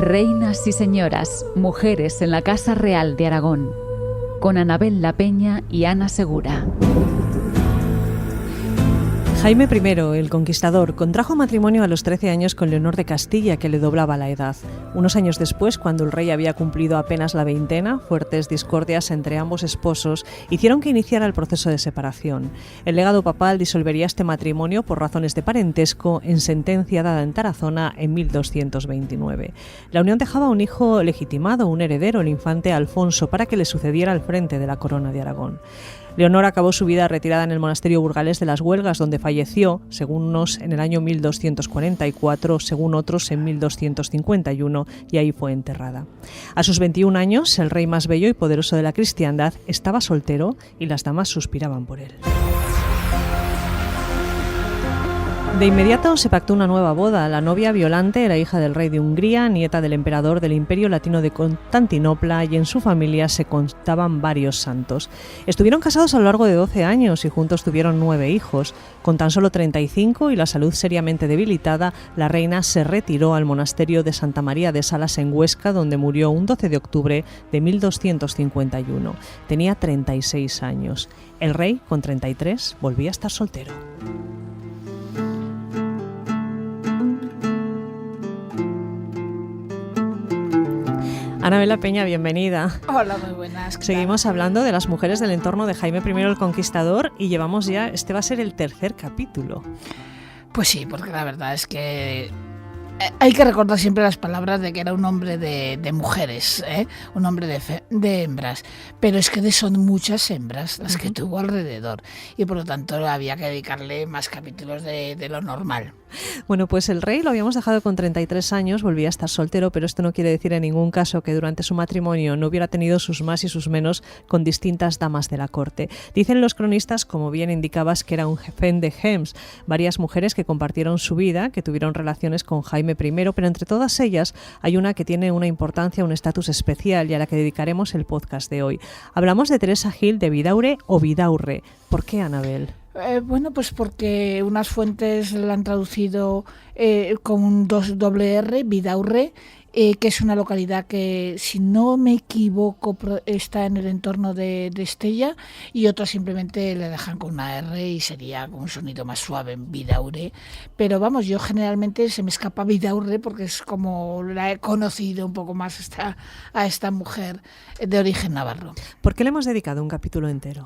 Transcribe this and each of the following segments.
Reinas y señoras, mujeres en la Casa Real de Aragón, con Anabel La Peña y Ana Segura. Jaime I, el Conquistador, contrajo matrimonio a los 13 años con Leonor de Castilla, que le doblaba la edad. Unos años después, cuando el rey había cumplido apenas la veintena, fuertes discordias entre ambos esposos hicieron que iniciara el proceso de separación. El legado papal disolvería este matrimonio por razones de parentesco en sentencia dada en Tarazona en 1229. La unión dejaba un hijo legitimado, un heredero, el infante Alfonso, para que le sucediera al frente de la corona de Aragón. Leonor acabó su vida retirada en el monasterio burgalés de las Huelgas, donde falleció, según unos, en el año 1244, según otros en 1251, y ahí fue enterrada. A sus 21 años, el rey más bello y poderoso de la cristiandad estaba soltero y las damas suspiraban por él. De inmediato se pactó una nueva boda. La novia Violante era hija del rey de Hungría, nieta del emperador del Imperio Latino de Constantinopla, y en su familia se contaban varios santos. Estuvieron casados a lo largo de 12 años y juntos tuvieron 9 hijos. Con tan solo 35 y la salud seriamente debilitada, la reina se retiró al monasterio de Santa María de Salas en Huesca, donde murió un 12 de octubre de 1251. Tenía 36 años. El rey, con 33, volvía a estar soltero. Anabel La Peña, bienvenida. Hola, muy buenas. Seguimos hablando de las mujeres del entorno de Jaime I el Conquistador y llevamos ya, este va a ser el tercer capítulo. Pues sí, porque la verdad es que hay que recordar siempre las palabras de que era un hombre de mujeres, un hombre de hembras, pero es que son muchas hembras las que tuvo alrededor y por lo tanto había que dedicarle más capítulos de lo normal. Bueno, pues el rey lo habíamos dejado con 33 años, volvía a estar soltero, pero esto no quiere decir en ningún caso que durante su matrimonio no hubiera tenido sus más y sus menos con distintas damas de la corte. Dicen los cronistas, como bien indicabas, que era un jefen de Hems, varias mujeres que compartieron su vida, que tuvieron relaciones con Jaime I, pero entre todas ellas hay una que tiene una importancia, un estatus especial y a la que dedicaremos el podcast de hoy. Hablamos de Teresa Gil de Vidaurre o Vidaurre. ¿Por qué, Anabel? Bueno, pues porque unas fuentes la han traducido con un doble R, Vidaurre, que es una localidad que, si no me equivoco, está en el entorno de Estella, y otras simplemente le dejan con una R y sería con un sonido más suave en Vidaurre. Pero vamos, yo generalmente se me escapa Vidaurre porque es como la he conocido un poco más a esta mujer de origen navarro. ¿Por qué le hemos dedicado un capítulo entero?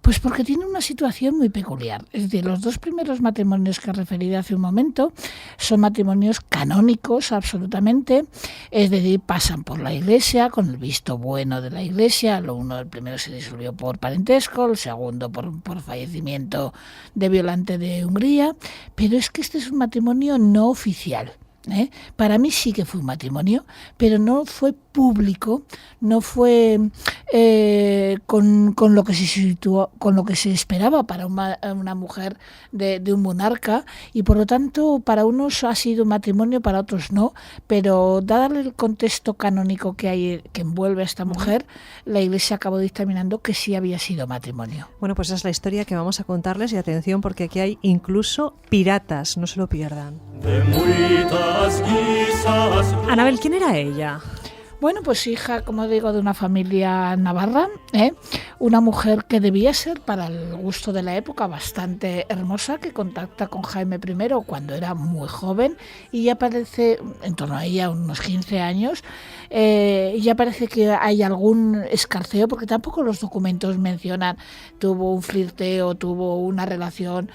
Pues porque tiene una situación muy peculiar. Es decir, los dos primeros matrimonios que he referido hace un momento son matrimonios canónicos absolutamente, es decir, pasan por la Iglesia con el visto bueno de la Iglesia. El primero se disolvió por parentesco, el segundo por fallecimiento de Violante de Hungría, pero es que este es un matrimonio no oficial. Para mí sí que fue un matrimonio, pero no fue público, no fue con lo que se situó, con lo que se esperaba para una mujer de un monarca, y por lo tanto para unos ha sido un matrimonio, para otros no, pero dado el contexto canónico que hay, que envuelve a esta mujer, la Iglesia acabó dictaminando que sí había sido matrimonio. Bueno, pues esa es la historia que vamos a contarles, y atención porque aquí hay incluso piratas, no se lo pierdan. Anabel, ¿quién era ella? Bueno, pues hija, como digo, de una familia navarra, una mujer que debía ser, para el gusto de la época, bastante hermosa, que contacta con Jaime I cuando era muy joven, y ya parece, en torno a ella, unos 15 años, ya parece que hay algún escarceo, porque tampoco los documentos mencionan tuvo un flirteo, tuvo una relación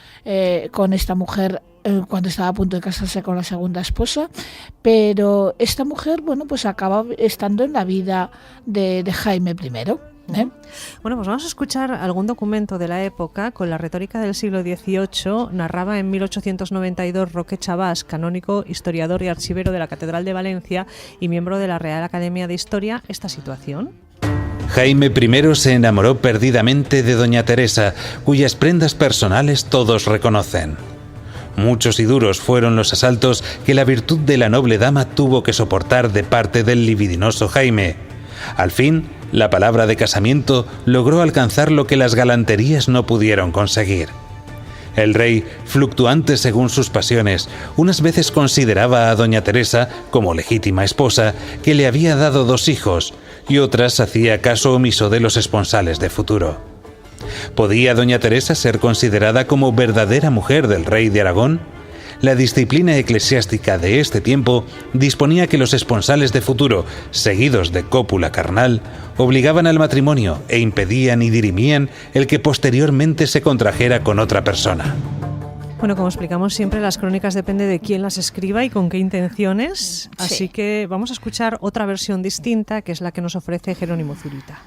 con esta mujer cuando estaba a punto de casarse con la segunda esposa, pero esta mujer, bueno, pues acaba estando en la vida de Jaime I. Bueno, pues vamos a escuchar algún documento de la época. Con la retórica del siglo XVIII narraba en 1892 Roque Chabás, canónigo, historiador y archivero de la Catedral de Valencia y miembro de la Real Academia de Historia, esta situación. Jaime I se enamoró perdidamente de doña Teresa, cuyas prendas personales todos reconocen. Muchos y duros fueron los asaltos que la virtud de la noble dama tuvo que soportar de parte del libidinoso Jaime. Al fin, la palabra de casamiento logró alcanzar lo que las galanterías no pudieron conseguir. El rey, fluctuante según sus pasiones, unas veces consideraba a doña Teresa como legítima esposa que le había dado 2 hijos y otras hacía caso omiso de los esponsales de futuro. ¿Podía doña Teresa ser considerada como verdadera mujer del rey de Aragón? La disciplina eclesiástica de este tiempo disponía que los esponsales de futuro, seguidos de cópula carnal, obligaban al matrimonio e impedían y dirimían el que posteriormente se contrajera con otra persona. Bueno, como explicamos siempre, las crónicas depende de quién las escriba y con qué intenciones, así que vamos a escuchar otra versión distinta, que es la que nos ofrece Jerónimo Zurita.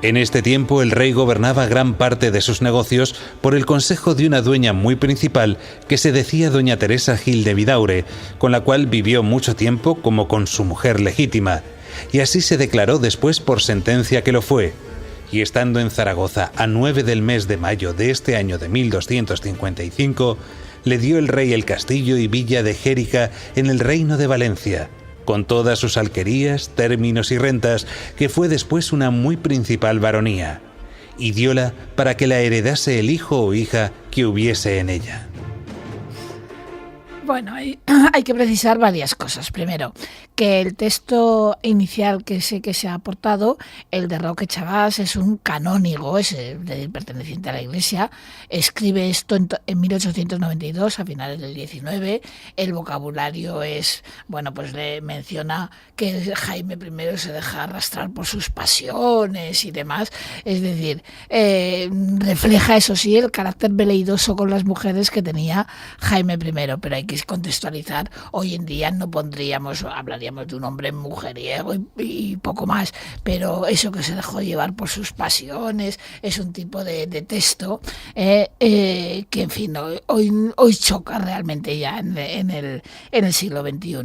En este tiempo el rey gobernaba gran parte de sus negocios por el consejo de una dueña muy principal que se decía doña Teresa Gil de Vidaure, con la cual vivió mucho tiempo como con su mujer legítima, y así se declaró después por sentencia que lo fue. Y estando en Zaragoza a 9 del mes de mayo de este año de 1255, le dio el rey el castillo y villa de Xérica en el reino de Valencia, con todas sus alquerías, términos y rentas, que fue después una muy principal baronía, y dióla para que la heredase el hijo o hija que hubiese en ella. Bueno, hay que precisar varias cosas. Primero, que el texto inicial que se ha aportado, el de Roque Chavás, es un canónigo, es perteneciente a la Iglesia. Escribe esto en 1892, a finales del 19. El vocabulario es, bueno, pues le menciona que Jaime I se deja arrastrar por sus pasiones y demás. Es decir, refleja, eso sí, el carácter veleidoso con las mujeres que tenía Jaime I, pero hay que contextualizar. Hoy en día no hablaríamos de un hombre mujeriego y poco más, pero eso que se dejó llevar por sus pasiones es un tipo de texto que, en fin, hoy choca realmente ya en el siglo XXI.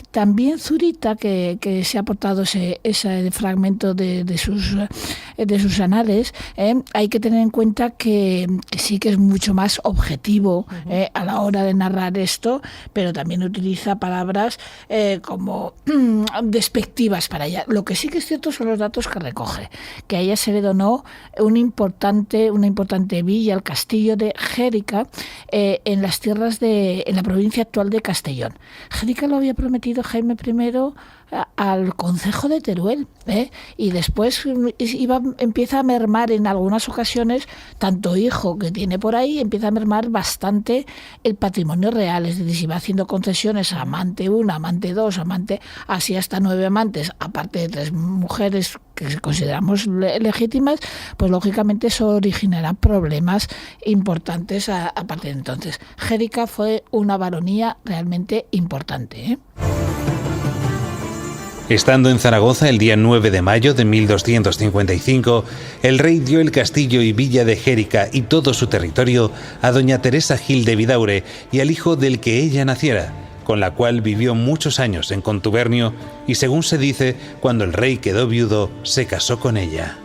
También Zurita, que se ha aportado ese fragmento de sus anales, hay que tener en cuenta que sí que es mucho más objetivo a la hora de narrar esto, pero también utiliza palabras como despectivas para ella. Lo que sí que es cierto son los datos que recoge, que a ella se le donó una importante villa, el castillo de Xérica, en las tierras en la provincia actual de Castellón. Xérica lo había prometido Jaime I al concejo de Teruel, y después empieza a mermar en algunas ocasiones, tanto hijo que tiene por ahí, empieza a mermar bastante el patrimonio real, es decir, si va haciendo concesiones a amante 1, amante 2, así hasta 9 amantes, aparte de 3 mujeres que consideramos legítimas, pues lógicamente eso originará problemas importantes a partir de entonces. Xérica fue una baronía realmente importante, Estando en Zaragoza el día 9 de mayo de 1255, el rey dio el castillo y villa de Xérica y todo su territorio a doña Teresa Gil de Vidaure y al hijo del que ella naciera, con la cual vivió muchos años en contubernio y, según se dice, cuando el rey quedó viudo, se casó con ella.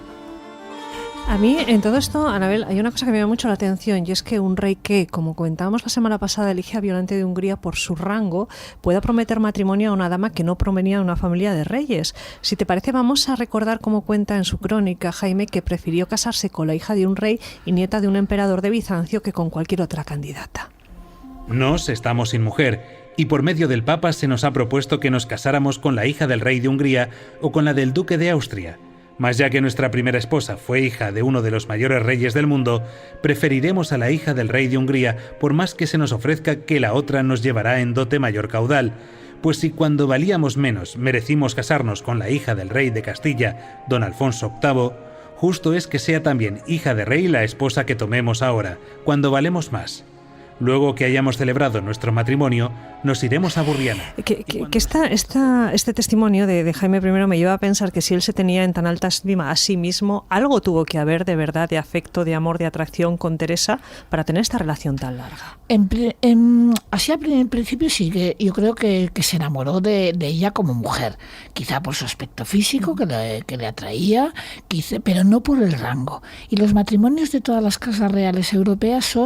A mí, en todo esto, Anabel, hay una cosa que me llama mucho la atención, y es que un rey que, como comentábamos la semana pasada, elige a Violante de Hungría por su rango, pueda prometer matrimonio a una dama que no provenía de una familia de reyes. Si te parece, vamos a recordar cómo cuenta en su crónica Jaime que prefirió casarse con la hija de un rey y nieta de un emperador de Bizancio que con cualquier otra candidata. Nos estamos sin mujer, y por medio del Papa se nos ha propuesto que nos casáramos con la hija del rey de Hungría o con la del duque de Austria. Mas ya que nuestra primera esposa fue hija de uno de los mayores reyes del mundo, preferiremos a la hija del rey de Hungría por más que se nos ofrezca que la otra nos llevará en dote mayor caudal, pues si cuando valíamos menos merecimos casarnos con la hija del rey de Castilla, don Alfonso VIII, justo es que sea también hija de rey la esposa que tomemos ahora, cuando valemos más. Luego que hayamos celebrado nuestro matrimonio, nos iremos a Burriana. Este testimonio de Jaime I me lleva a pensar que si él se tenía en tan alta estima a sí mismo, algo tuvo que haber de verdad, de afecto, de amor, de atracción con Teresa para tener esta relación tan larga. Así en principio sí, que yo creo que se enamoró de ella como mujer, quizá por su aspecto físico que le atraía, pero no por el rango. Y los matrimonios de todas las casas reales europeas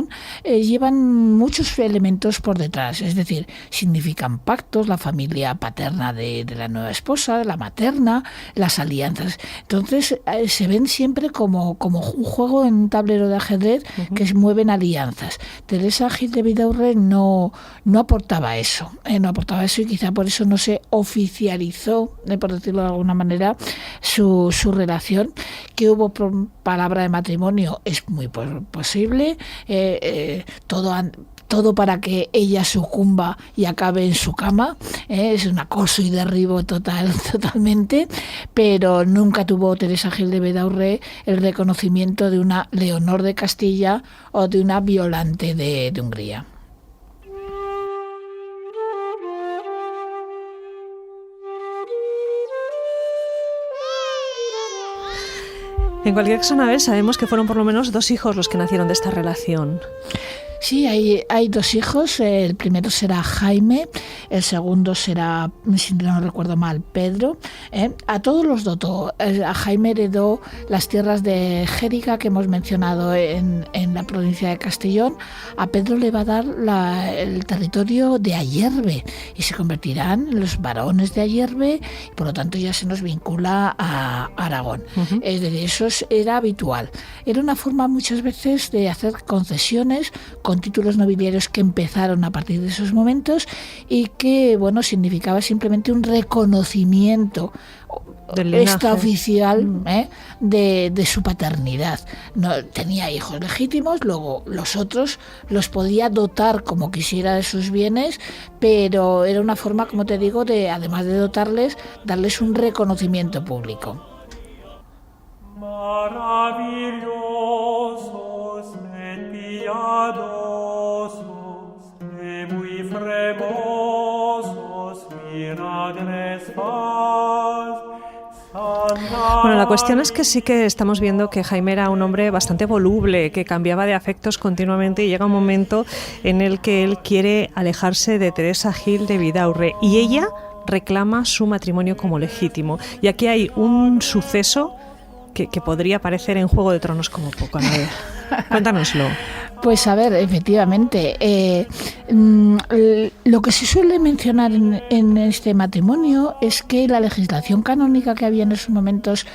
llevan muchos elementos por detrás, es decir, significan pactos, la familia paterna de la nueva esposa, la materna, las alianzas. Entonces se ven siempre como un juego en un tablero de ajedrez que se mueven alianzas. Teresa Gil de Vidaurre no aportaba eso, y quizá por eso no se oficializó, por decirlo de alguna manera, su relación. Que hubo palabra de matrimonio es muy posible, todo para que ella sucumba y acabe en su cama, es un acoso y derribo totalmente, pero nunca tuvo Teresa Gil de Vidaurre el reconocimiento de una Leonor de Castilla o de una Violante de Hungría. En cualquier caso, Anabel, sabemos que fueron por lo menos 2 hijos los que nacieron de esta relación. Sí, hay 2 hijos. El primero será Jaime, el segundo será, si no recuerdo mal, Pedro. A todos los dotó. A Jaime heredó las tierras de Gérica que hemos mencionado en la provincia de Castellón. A Pedro le va a dar el territorio de Ayerbe y se convertirán en los varones de Ayerbe y por lo tanto ya se nos vincula a Aragón. Es decir, eso era habitual. Era una forma muchas veces de hacer concesiones con títulos nobiliarios que empezaron a partir de esos momentos y que, significaba simplemente un reconocimiento extraoficial de su paternidad. No tenía hijos legítimos, luego los otros los podía dotar como quisiera de sus bienes, pero era una forma, como te digo, de, además de dotarles, darles un reconocimiento público. Maravillosos et piadosos et muy fremosos miradres fas. Bueno, la cuestión es que sí que estamos viendo que Jaime era un hombre bastante voluble, que cambiaba de afectos continuamente y llega un momento en el que él quiere alejarse de Teresa Gil de Vidaurre y ella reclama su matrimonio como legítimo. Y aquí hay un suceso que podría aparecer en Juego de Tronos como poco. A ver, cuéntanoslo. Pues a ver, efectivamente, lo que se suele mencionar en este matrimonio es que la legislación canónica que había en esos momentos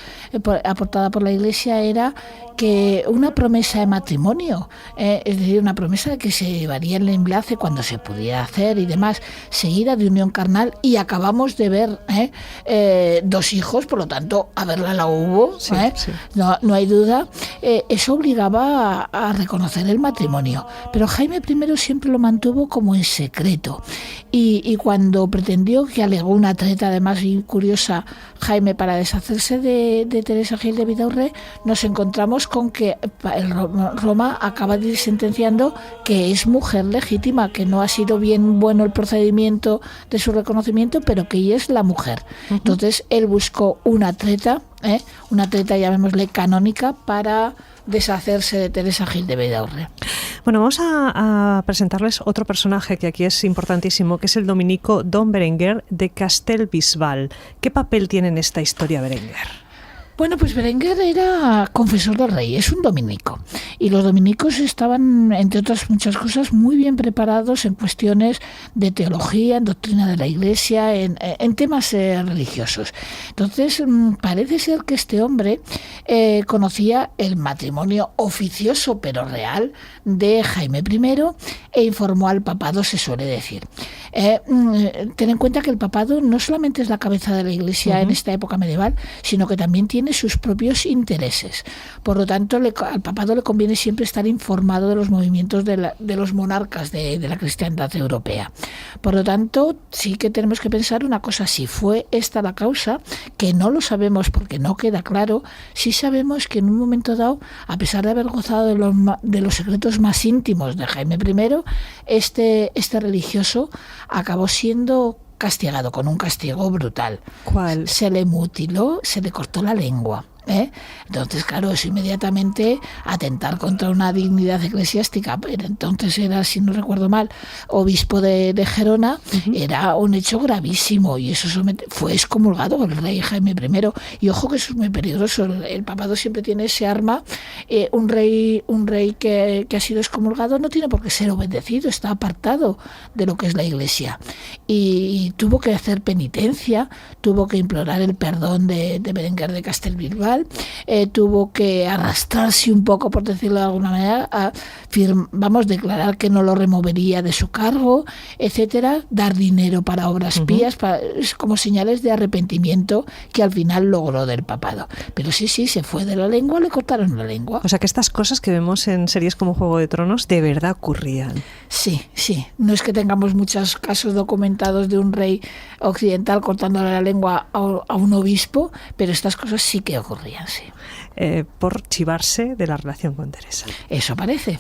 aportada por la Iglesia era que una promesa de matrimonio, es decir, una promesa de que se llevaría el enlace cuando se pudiera hacer y demás, seguida de unión carnal, y acabamos de ver 2 hijos, por lo tanto, a verla la hubo, sí, sí. No hay duda, eso obligaba a reconocer el matrimonio. Pero Jaime I siempre lo mantuvo como en secreto y cuando pretendió, que alegó una treta además muy curiosa Jaime para deshacerse de Teresa Gil de Vidaurre, nos encontramos con que Roma acaba sentenciando que es mujer legítima, que no ha sido bueno el procedimiento de su reconocimiento, pero que ella es la mujer. Entonces él buscó una treta, llamémosle canónica, para deshacerse de Teresa Gil de Vidaurre. Bueno, vamos a presentarles otro personaje que aquí es importantísimo, que es el dominico Don Berenguer de Castelbisbal. ¿Qué papel tiene en esta historia Berenguer? Bueno, pues Berenguer era confesor del rey, es un dominico. Y los dominicos estaban, entre otras muchas cosas, muy bien preparados en cuestiones de teología, en doctrina de la Iglesia, en temas religiosos. Entonces, parece ser que este hombre conocía el matrimonio oficioso, pero real, de Jaime I e informó al papado, se suele decir. Ten en cuenta que el papado no solamente es la cabeza de la Iglesia en esta época medieval, sino que también tiene sus propios intereses. Por lo tanto, al papado le conviene siempre estar informado de los movimientos de los monarcas de la cristiandad europea. Por lo tanto, sí que tenemos que pensar una cosa: si fue esta la causa, que no lo sabemos porque no queda claro, sí sabemos que en un momento dado, a pesar de haber gozado de los secretos más íntimos de Jaime I, este religioso acabó siendo castigado con un castigo brutal. ¿Cuál? Se le mutiló, se le cortó la lengua. Entonces, claro, eso inmediatamente atentar contra una dignidad eclesiástica. Pero entonces era, si no recuerdo mal, obispo de Gerona, era un hecho gravísimo, y eso fue excomulgado el rey Jaime I. Y ojo que eso es muy peligroso, el papado siempre tiene ese arma. Un rey que ha sido excomulgado no tiene por qué ser obedecido, está apartado de lo que es la Iglesia, y tuvo que hacer penitencia, tuvo que implorar el perdón de Berenguer de Castelbisbal, tuvo que arrastrarse un poco, por decirlo de alguna manera, a declarar que no lo removería de su cargo, etcétera, dar dinero para obras pías, como señales de arrepentimiento que al final logró del papado. Pero sí, se fue de la lengua, le cortaron la lengua. O sea que estas cosas que vemos en series como Juego de Tronos de verdad ocurrían. Sí. No es que tengamos muchos casos documentados de un rey occidental cortándole la lengua a un obispo, pero estas cosas sí que ocurrían, sí. Por chivarse de la relación con Teresa. Eso parece.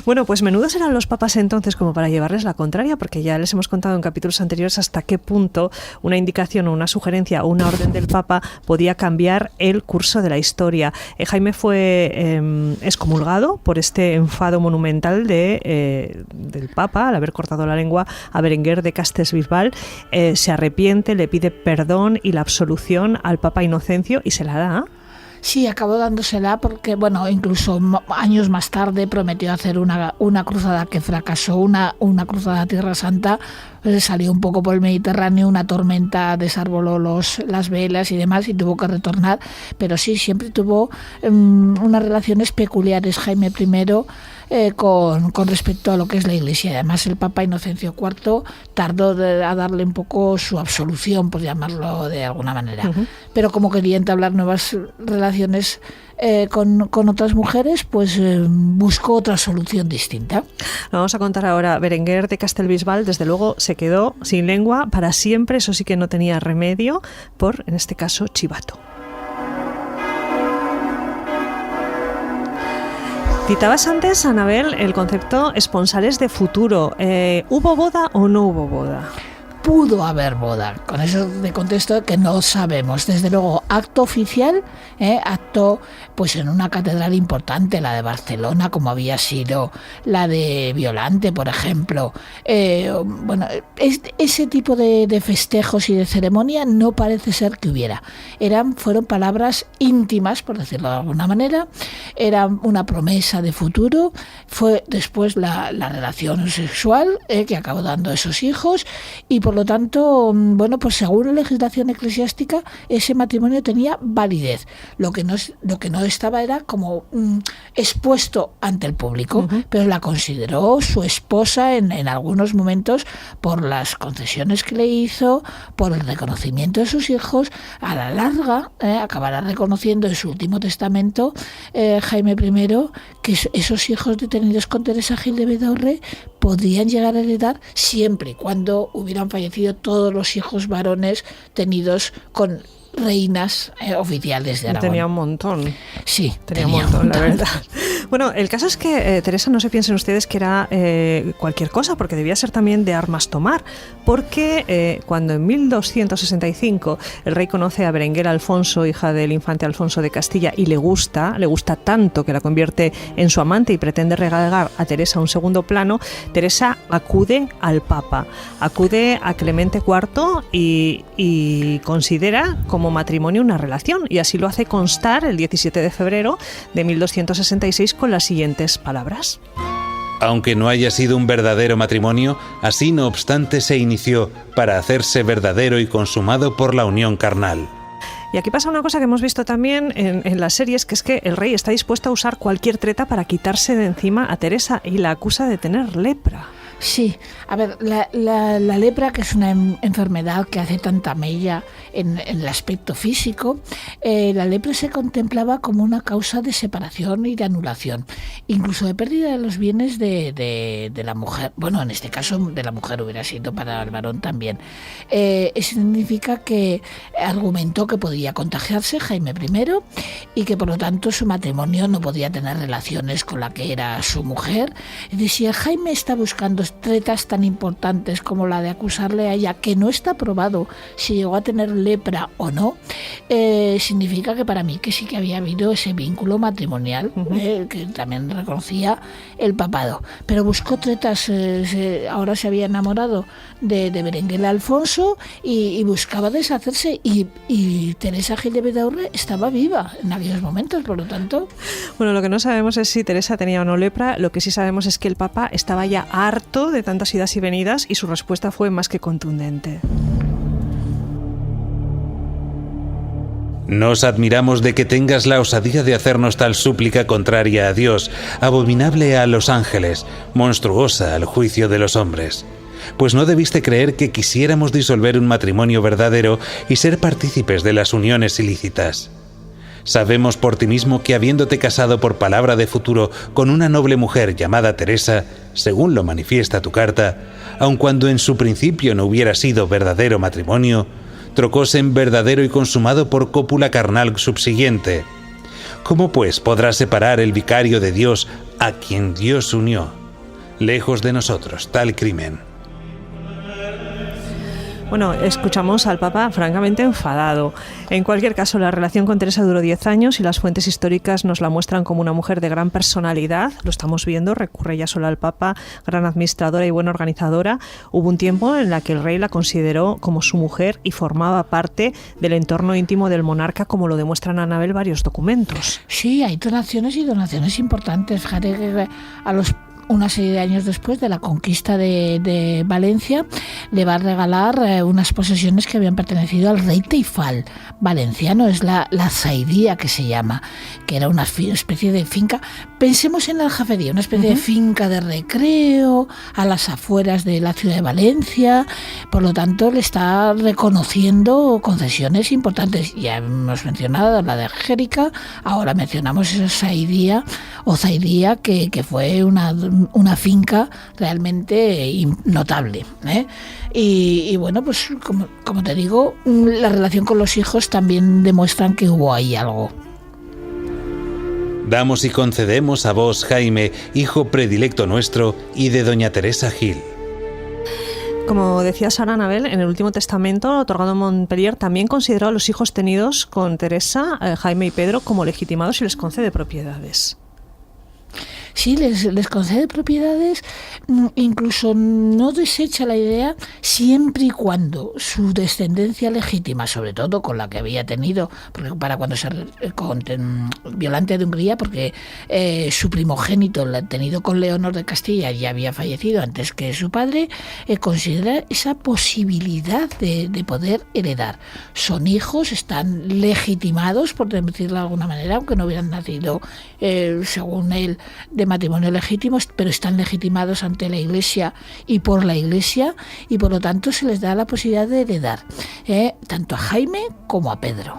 Bueno, pues menudos eran los papas entonces como para llevarles la contraria, porque ya les hemos contado en capítulos anteriores hasta qué punto una indicación o una sugerencia o una orden del papa podía cambiar el curso de la historia. Jaime fue excomulgado por este enfado monumental del papa al haber cortado la lengua a Berenguer de Castelbisbal. Se arrepiente, le pide perdón y la absolución al papa Inocencio y se la da. Sí, acabó dándosela porque, incluso años más tarde prometió hacer una cruzada que fracasó, una cruzada a Tierra Santa. Salió un poco por el Mediterráneo, una tormenta desarboló las velas y demás, y tuvo que retornar. Pero sí, siempre tuvo unas relaciones peculiares Jaime I con respecto a lo que es la Iglesia. Además, el Papa Inocencio IV tardó a darle un poco su absolución, por llamarlo de alguna manera. Pero como quería entablar nuevas relaciones con otras mujeres, pues buscó otra solución distinta. Vamos a contar ahora. Berenguer de Castelbisbal, desde luego, se quedó sin lengua para siempre. Eso sí que no tenía remedio por, en este caso, chivato. Citabas antes, Anabel, el concepto esponsales de futuro. ¿Hubo boda o no hubo boda? Pudo haber boda, con eso de contexto que no sabemos. Desde luego, acto oficial, acto pues en una catedral importante, la de Barcelona, como había sido la de Violante, por ejemplo. Ese tipo de festejos y de ceremonia no parece ser que hubiera. Fueron palabras íntimas, por decirlo de alguna manera, era una promesa de futuro. Fue después la relación sexual que acabó dando esos hijos, y por lo tanto, pues según la legislación eclesiástica, ese matrimonio tenía validez. Lo que no estaba era como expuesto ante el público, pero la consideró su esposa en algunos momentos por las concesiones que le hizo, por el reconocimiento de sus hijos. A la larga, acabará reconociendo en su último testamento Jaime I que esos hijos detenidos con Teresa Gil de Bedorre podían llegar a heredar siempre y cuando hubieran fallecido todos los hijos varones tenidos con reinas oficiales de Aragón. Tenía un montón. Sí, tenía un montón, la verdad. Bueno, el caso es que Teresa, no se piensen ustedes que era cualquier cosa, porque debía ser también de armas tomar, porque cuando en 1265 el rey conoce a Berenguer Alfonso, hija del infante Alfonso de Castilla, y le gusta tanto que la convierte en su amante y pretende regalar a Teresa un segundo plano, Teresa acude al Papa, acude a Clemente IV y considera como matrimonio una relación, y así lo hace constar el 17 de febrero de 1266 con las siguientes palabras. Aunque no haya sido un verdadero matrimonio, así no obstante se inició para hacerse verdadero y consumado por la unión carnal. Y aquí pasa una cosa que hemos visto también en las series, que es que el rey está dispuesto a usar cualquier treta para quitarse de encima a Teresa, y la acusa de tener lepra. Sí, a ver, la lepra, que es una enfermedad que hace tanta mella en el aspecto físico, la lepra se contemplaba como una causa de separación y de anulación, incluso de pérdida de los bienes de la mujer. Bueno, en este caso de la mujer, hubiera sido para el varón también. Eso significa que argumentó que podía contagiarse Jaime I y que por lo tanto su matrimonio no podía tener relaciones con la que era su mujer. Decía, Jaime está buscando tretas tan importantes como la de acusarle a ella, que no está probado si llegó a tener lepra o no, significa que para mí que sí que había habido ese vínculo matrimonial, que también reconocía el papado. Pero buscó tretas, ahora se había enamorado de Berenguela Alfonso y buscaba deshacerse, y Teresa Gil de Vidaurre estaba viva en aquellos momentos, por lo tanto... Bueno, lo que no sabemos es si Teresa tenía o no lepra. Lo que sí sabemos es que el Papa estaba ya harto de tantas idas y venidas y su respuesta fue más que contundente. Nos admiramos de que tengas la osadía de hacernos tal súplica contraria a Dios, abominable a los ángeles, monstruosa al juicio de los hombres. Pues no debiste creer que quisiéramos disolver un matrimonio verdadero y ser partícipes de las uniones ilícitas. Sabemos por ti mismo que habiéndote casado por palabra de futuro con una noble mujer llamada Teresa, según lo manifiesta tu carta, aun cuando en su principio no hubiera sido verdadero matrimonio, trocóse en verdadero y consumado por cópula carnal subsiguiente. ¿Cómo pues podrá separar el vicario de Dios a quien Dios unió? Lejos de nosotros tal crimen. Bueno, escuchamos al Papa francamente enfadado. En cualquier caso, la relación con Teresa duró 10 años y las fuentes históricas nos la muestran como una mujer de gran personalidad. Lo estamos viendo, recurre ya solo al Papa, gran administradora y buena organizadora. Hubo un tiempo en la que el rey la consideró como su mujer y formaba parte del entorno íntimo del monarca, como lo demuestran, Anabel, varios documentos. Sí, hay donaciones y donaciones importantes. Fíjate que una serie de años después de la conquista de Valencia, le va a regalar unas posesiones que habían pertenecido al rey Teifal valenciano. Es la zaidía, que se llama, que era una especie de finca. Pensemos en la Aljafería, una especie de finca de recreo a las afueras de la ciudad de Valencia. Por lo tanto, le está reconociendo concesiones importantes. Ya hemos mencionado la de Gérica, ahora mencionamos esa zaidía que fue una finca realmente notable, ¿eh? Y bueno, pues como te digo, la relación con los hijos también demuestran que hubo ahí algo. Damos y concedemos a vos, Jaime, hijo predilecto nuestro, y de doña Teresa Gil. Como decía Sara, Anabel, en el último testamento otorgado en Montpellier también consideró a los hijos tenidos con Teresa, Jaime y Pedro, como legitimados y les concede propiedades. Sí, les concede propiedades, incluso no desecha la idea, siempre y cuando su descendencia legítima, sobre todo con la que había tenido, porque para cuando con Violante de Hungría, porque su primogénito, lo ha tenido con Leonor de Castilla, ya había fallecido antes que su padre, considera esa posibilidad de poder heredar. Son hijos, están legitimados, por decirlo de alguna manera, aunque no hubieran nacido, según él, de matrimonio legítimos, pero están legitimados ante la Iglesia y por la Iglesia, y por lo tanto se les da la posibilidad de heredar, tanto a Jaime como a Pedro.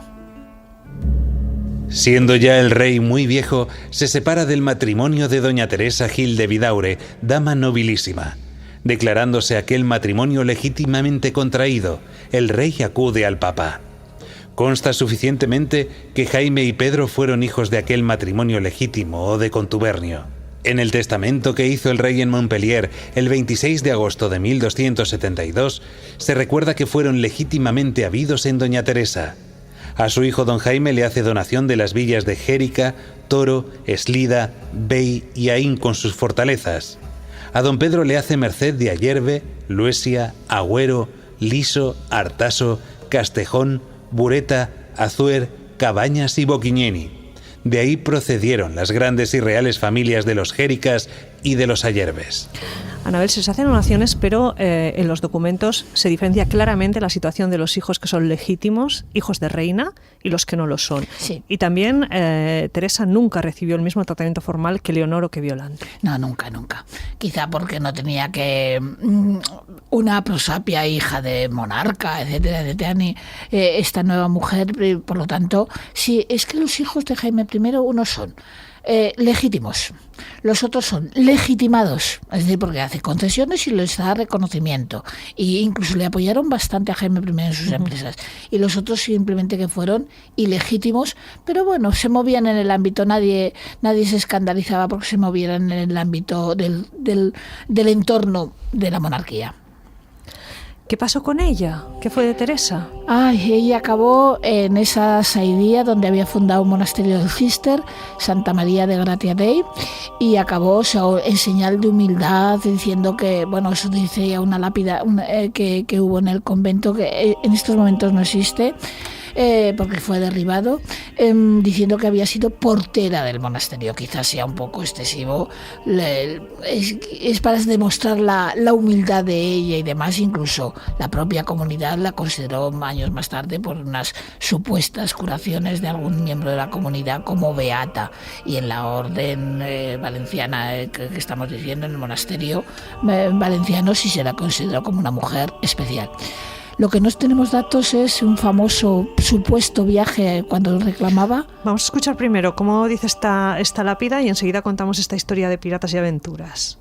Siendo ya el rey muy viejo, se separa del matrimonio de doña Teresa Gil de Vidaurre, dama nobilísima. Declarándose aquel matrimonio legítimamente contraído, el rey acude al Papa. Consta suficientemente que Jaime y Pedro fueron hijos de aquel matrimonio legítimo o de contubernio. En el testamento que hizo el rey en Montpellier el 26 de agosto de 1272, se recuerda que fueron legítimamente habidos en doña Teresa. A su hijo don Jaime le hace donación de las villas de Gérica, Toro, Eslida, Bey y Aín con sus fortalezas. A don Pedro le hace merced de Ayerbe, Luesia, Agüero, Liso, Artaso, Castejón, Bureta, Azuer, Cabañas y Boquiñeni. De ahí procedieron las grandes y reales familias de los Géricas y de los Ayerbes. Anabel, se hacen donaciones, pero en los documentos se diferencia claramente la situación de los hijos que son legítimos, hijos de reina, y los que no lo son. Sí. Y también Teresa nunca recibió el mismo tratamiento formal que Leonor o que Violante. No, nunca. Quizá porque no tenía que una prosapia hija de monarca, etcétera, ni esta nueva mujer. Por lo tanto, sí, es que los hijos de Jaime I, unos son legítimos. Los otros son legitimados, es decir, porque hace concesiones y les da reconocimiento. Y incluso le apoyaron bastante a Jaime I en sus empresas. Y los otros simplemente que fueron ilegítimos, pero bueno, se movían en el ámbito, nadie se escandalizaba porque se movieran en el ámbito del entorno de la monarquía. ¿Qué pasó con ella? ¿Qué fue de Teresa? Ella acabó en esa saidía donde había fundado un monasterio del Cister, Santa María de Gratia Dei, y acabó en señal de humildad, diciendo que, bueno, eso dice una lápida que hubo en el convento, que en estos momentos no existe, porque fue derribado, diciendo que había sido portera del monasterio. Quizás sea un poco excesivo, es para demostrar la humildad de ella y demás. Incluso la propia comunidad la consideró años más tarde por unas supuestas curaciones de algún miembro de la comunidad como beata, y en la orden valenciana que estamos diciendo, en el monasterio valenciano, sí se la consideró como una mujer especial. Lo que no tenemos datos es un famoso supuesto viaje cuando reclamaba. Vamos a escuchar primero cómo dice esta lápida y enseguida contamos esta historia de piratas y aventuras.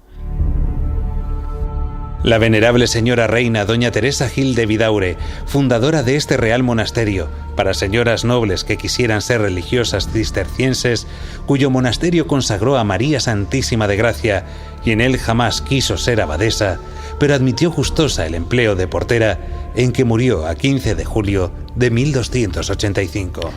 La venerable señora reina doña Teresa Gil de Vidaure, fundadora de este real monasterio, para señoras nobles que quisieran ser religiosas cistercienses, cuyo monasterio consagró a María Santísima de Gracia, y en él jamás quiso ser abadesa, pero admitió gustosa el empleo de portera, en que murió a 15 de julio de 1285.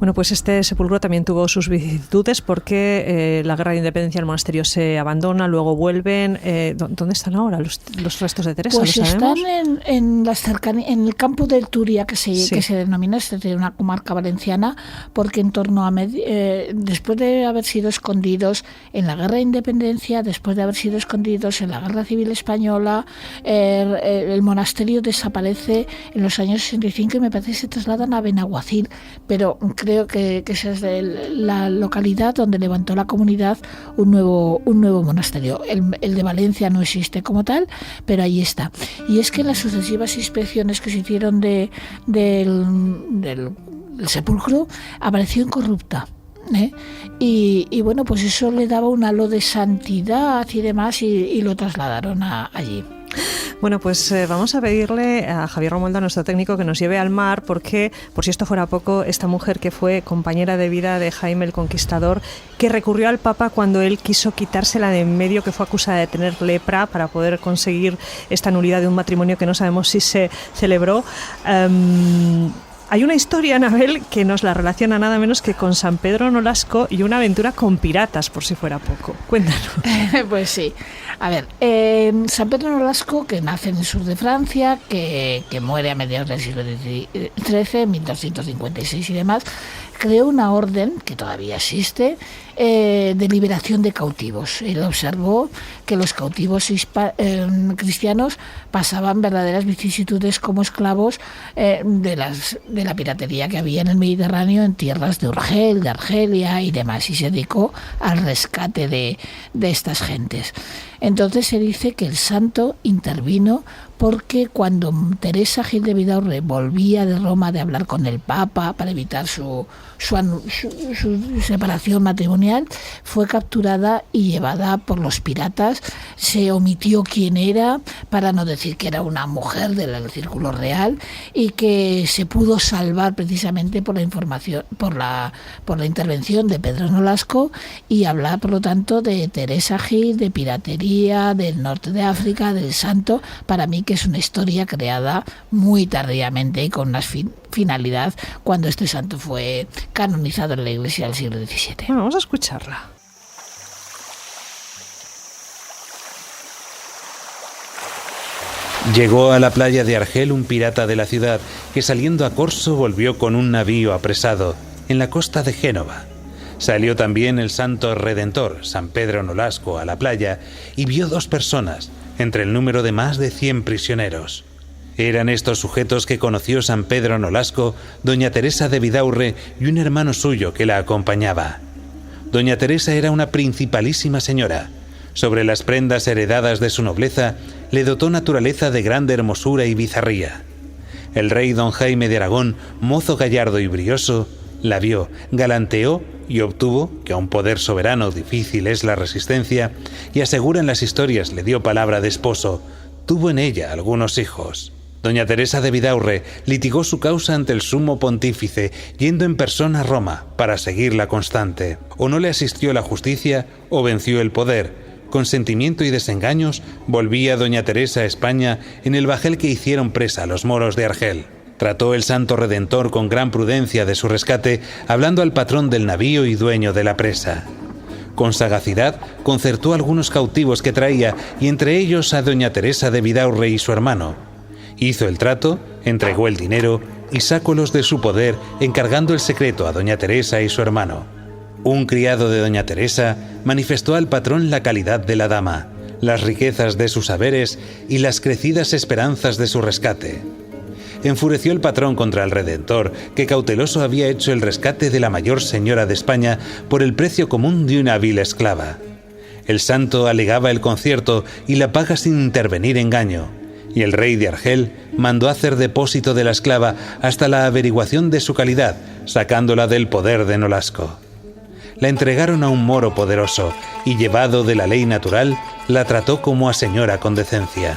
Bueno, pues este sepulcro también tuvo sus vicisitudes porque la guerra de independencia del monasterio se abandona, luego vuelven. ¿Dónde están ahora los restos de Teresa? Pues ¿lo sabemos? están en las en el campo del Turia, que se denomina, es decir, una comarca valenciana, porque en torno a después de haber sido escondidos en la guerra de independencia, después de haber sido escondidos en la guerra civil española, el monasterio desaparece en los años 65 y me parece que se trasladan a Benaguacil, pero creo que esa es la localidad donde levantó la comunidad un nuevo monasterio. El de Valencia no existe como tal, pero ahí está. Y es que las sucesivas inspecciones que se hicieron del sepulcro apareció incorrupta. Y bueno, pues eso le daba un halo de santidad y demás, y lo trasladaron allí. Bueno, pues vamos a pedirle a Javier Romualda, nuestro técnico, que nos lleve al mar, porque, por si esto fuera poco, esta mujer que fue compañera de vida de Jaime el Conquistador, que recurrió al Papa cuando él quiso quitársela de en medio, que fue acusada de tener lepra, para poder conseguir esta nulidad de un matrimonio que no sabemos si se celebró. Hay una historia, Anabel, que nos la relaciona nada menos que con San Pedro Nolasco y una aventura con piratas, por si fuera poco. Cuéntanos. Pues sí. A ver, San Pedro Nolasco, que nace en el sur de Francia, que muere a mediados del siglo XIII, 1256 y demás, creó una orden, que todavía existe, de liberación de cautivos. Él observó que los cautivos cristianos pasaban verdaderas vicisitudes como esclavos de la piratería que había en el Mediterráneo, en tierras de Urgel, de Argelia y demás, y se dedicó al rescate de estas gentes. Entonces se dice que el santo intervino porque cuando Teresa Gil de Vidaurre volvía de Roma de hablar con el Papa para evitar su separación matrimonial, fue capturada y llevada por los piratas. Se omitió quién era para no decir que era una mujer del círculo real, y que se pudo salvar precisamente por la información, por la intervención de Pedro Nolasco, y hablar por lo tanto de Teresa Gil, de piratería, del norte de África, del santo. Para mí que es una historia creada muy tardíamente y con una finalidad cuando este santo fue canonizado en la Iglesia del siglo XVII. Bueno, vamos a escucharla. Llegó a la playa de Argel un pirata de la ciudad que, saliendo a corso, volvió con un navío apresado en la costa de Génova. Salió también el santo redentor, San Pedro Nolasco, a la playa y vio 2 personas, entre el número de más de 100 prisioneros. Eran estos sujetos que conoció San Pedro Nolasco, doña Teresa de Vidaurre y un hermano suyo que la acompañaba. Doña Teresa era una principalísima señora. Sobre las prendas heredadas de su nobleza, le dotó naturaleza de grande hermosura y bizarría. El rey don Jaime de Aragón, mozo gallardo y brioso, La vio, galanteó y obtuvo, que a un poder soberano difícil es la resistencia, y aseguran las historias le dio palabra de esposo, tuvo en ella algunos hijos. Doña Teresa de Vidaurre litigó su causa ante el sumo pontífice, yendo en persona a Roma para seguirla constante. O no le asistió la justicia, o venció el poder. Con sentimiento y desengaños, volvía doña Teresa a España en el bajel que hicieron presa los moros de Argel. Trató el santo Redentor con gran prudencia de su rescate, hablando al patrón del navío y dueño de la presa. Con sagacidad concertó a algunos cautivos que traía, y entre ellos a doña Teresa de Vidaurre y su hermano. Hizo el trato, entregó el dinero y sácolos de su poder, encargando el secreto a doña Teresa y su hermano. Un criado de doña Teresa manifestó al patrón la calidad de la dama, las riquezas de sus haberes y las crecidas esperanzas de su rescate. Enfureció el patrón contra el Redentor, que cauteloso había hecho el rescate de la mayor señora de España por el precio común de una vil esclava. El santo alegaba el concierto y la paga sin intervenir engaño, y el rey de Argel mandó hacer depósito de la esclava hasta la averiguación de su calidad, sacándola del poder de Nolasco. La entregaron a un moro poderoso y, llevado de la ley natural, la trató como a señora con decencia.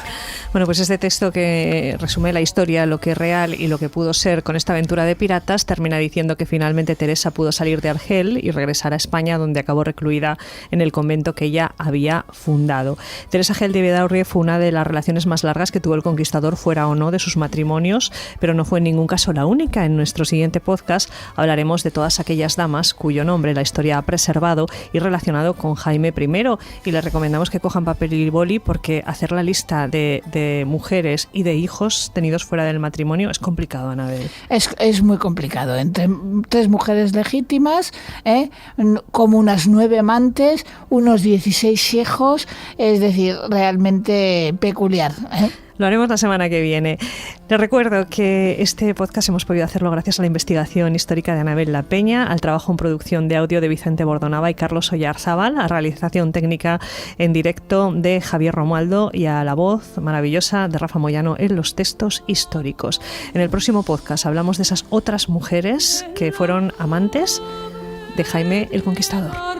Bueno, pues este texto que resume la historia, lo que es real y lo que pudo ser con esta aventura de piratas, termina diciendo que finalmente Teresa pudo salir de Argel y regresar a España, donde acabó recluida en el convento que ella había fundado. Teresa Gel de Vidaurre fue una de las relaciones más largas que tuvo el conquistador, fuera o no de sus matrimonios, pero no fue en ningún caso la única. En nuestro siguiente podcast hablaremos de todas aquellas damas cuyo nombre la historia ha preservado y relacionado con Jaime I, y les recomendamos que cojan papel y boli, porque hacer la lista de mujeres y de hijos tenidos fuera del matrimonio es complicado, Anabel. Es muy complicado. Entre 3 mujeres legítimas, como unas 9 amantes, unos 16 hijos, es decir, realmente peculiar. Lo haremos la semana que viene. Les recuerdo que este podcast hemos podido hacerlo gracias a la investigación histórica de Anabel La Peña, al trabajo en producción de audio de Vicente Bordonaba y Carlos Oyarzábal, a realización técnica en directo de Javier Romualdo y a la voz maravillosa de Rafa Moyano en los textos históricos. En el próximo podcast hablamos de esas otras mujeres que fueron amantes de Jaime el Conquistador.